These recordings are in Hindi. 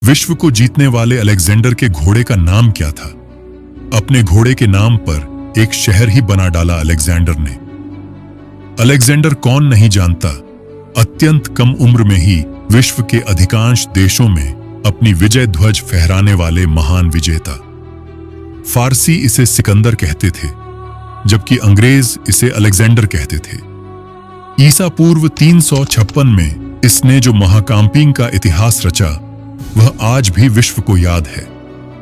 विश्व को जीतने वाले अलेक्जेंडर के घोड़े का नाम क्या था? अपने घोड़े के नाम पर एक शहर ही बना डाला अलेक्जेंडर ने। अलेक्जेंडर कौन नहीं जानता, अत्यंत कम उम्र में ही विश्व के अधिकांश देशों में अपनी विजय ध्वज फहराने वाले महान विजेता। फारसी इसे सिकंदर कहते थे, जबकि अंग्रेज इसे अलेक्जेंडर कहते थे। ईसा पूर्व 356 में इसने जो महाकांपिंग का इतिहास रचा, वह आज भी विश्व को याद है।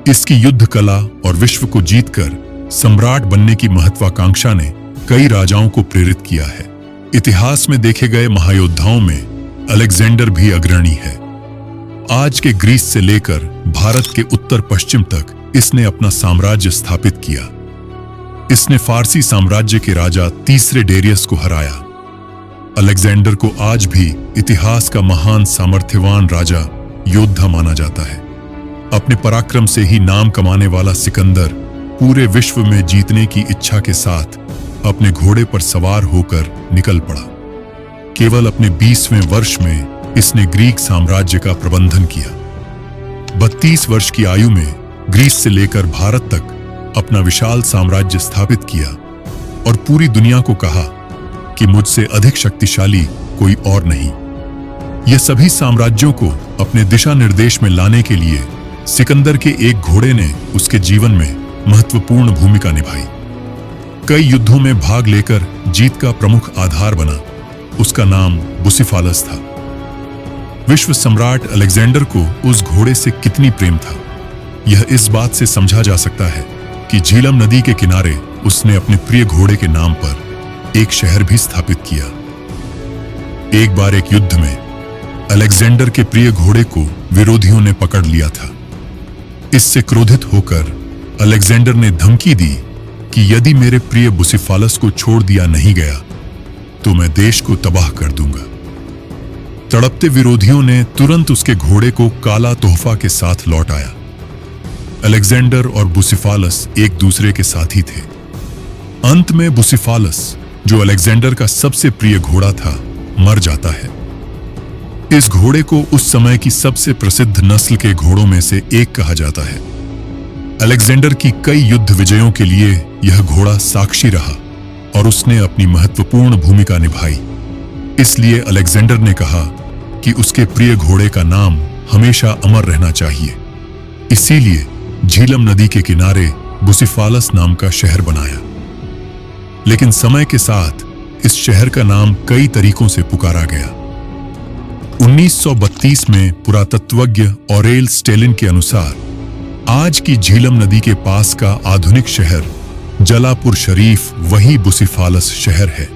इसकी युद्ध कला और विश्व को जीतकर सम्राट बनने की महत्वाकांक्षा ने कई राजाओं को प्रेरित किया है। इतिहास में देखे गए महायोद्धाओं में अलेक्जेंडर भी अग्रणी है। आज के ग्रीस से लेकर भारत के उत्तर पश्चिम तक इसने अपना साम्राज्य स्थापित किया। इसने फारसी साम्राज्य के राजा तीसरे डेरियस को हराया। अलेक्जेंडर को आज भी इतिहास का महान सामर्थ्यवान राजा योद्धा माना जाता है। अपने पराक्रम से ही नाम कमाने वाला सिकंदर पूरे विश्व में जीतने की इच्छा के साथ अपने घोड़े पर सवार होकर निकल पड़ा। केवल अपने 20वें वर्ष में इसने ग्रीक साम्राज्य का प्रबंधन किया। 32 वर्ष की आयु में ग्रीस से लेकर भारत तक अपना विशाल साम्राज्य स्थापित किया और पूरी दुनिया को कहा कि मुझसे अधिक शक्तिशाली कोई और नहीं। यह सभी साम्राज्यों को अपने दिशा निर्देश में लाने के लिए सिकंदर के एक घोड़े ने उसके जीवन में महत्वपूर्ण भूमिका निभाई। कई युद्धों में भाग लेकर जीत का प्रमुख आधार बना। उसका नाम बुसिफालस था। विश्व सम्राट अलेक्जेंडर को उस घोड़े से कितनी प्रेम था, यह इस बात से समझा जा सकता है कि झीलम नदी के किनारे उसने अपने प्रिय घोड़े के नाम पर एक शहर भी स्थापित किया। एक बार एक युद्ध में अलेक्जेंडर के प्रिय घोड़े को विरोधियों ने पकड़ लिया था। इससे क्रोधित होकर अलेक्जेंडर ने धमकी दी कि यदि मेरे प्रिय बुसिफालस को छोड़ दिया नहीं गया तो मैं देश को तबाह कर दूंगा। तड़पते विरोधियों ने तुरंत उसके घोड़े को काला तोहफा के साथ लौटाया। अलेक्जेंडर और बुसिफालस एक दूसरे के साथी थे। अंत में बुसिफालस, जो अलेक्जेंडर का सबसे प्रिय घोड़ा था, मर जाता है। इस घोड़े को उस समय की सबसे प्रसिद्ध नस्ल के घोड़ों में से एक कहा जाता है। अलेक्जेंडर की कई युद्ध विजयों के लिए यह घोड़ा साक्षी रहा और उसने अपनी महत्वपूर्ण भूमिका निभाई। इसलिए अलेक्जेंडर ने कहा कि उसके प्रिय घोड़े का नाम हमेशा अमर रहना चाहिए। इसीलिए झीलम नदी के किनारे बुसिफालस नाम का शहर बनाया। लेकिन समय के साथ इस शहर का नाम कई तरीकों से पुकारा गया। 1932 में पुरातत्वज्ञ ऑरेल स्टेलिन के अनुसार आज की झीलम नदी के पास का आधुनिक शहर जलापुर शरीफ वही बुसिफालस शहर है।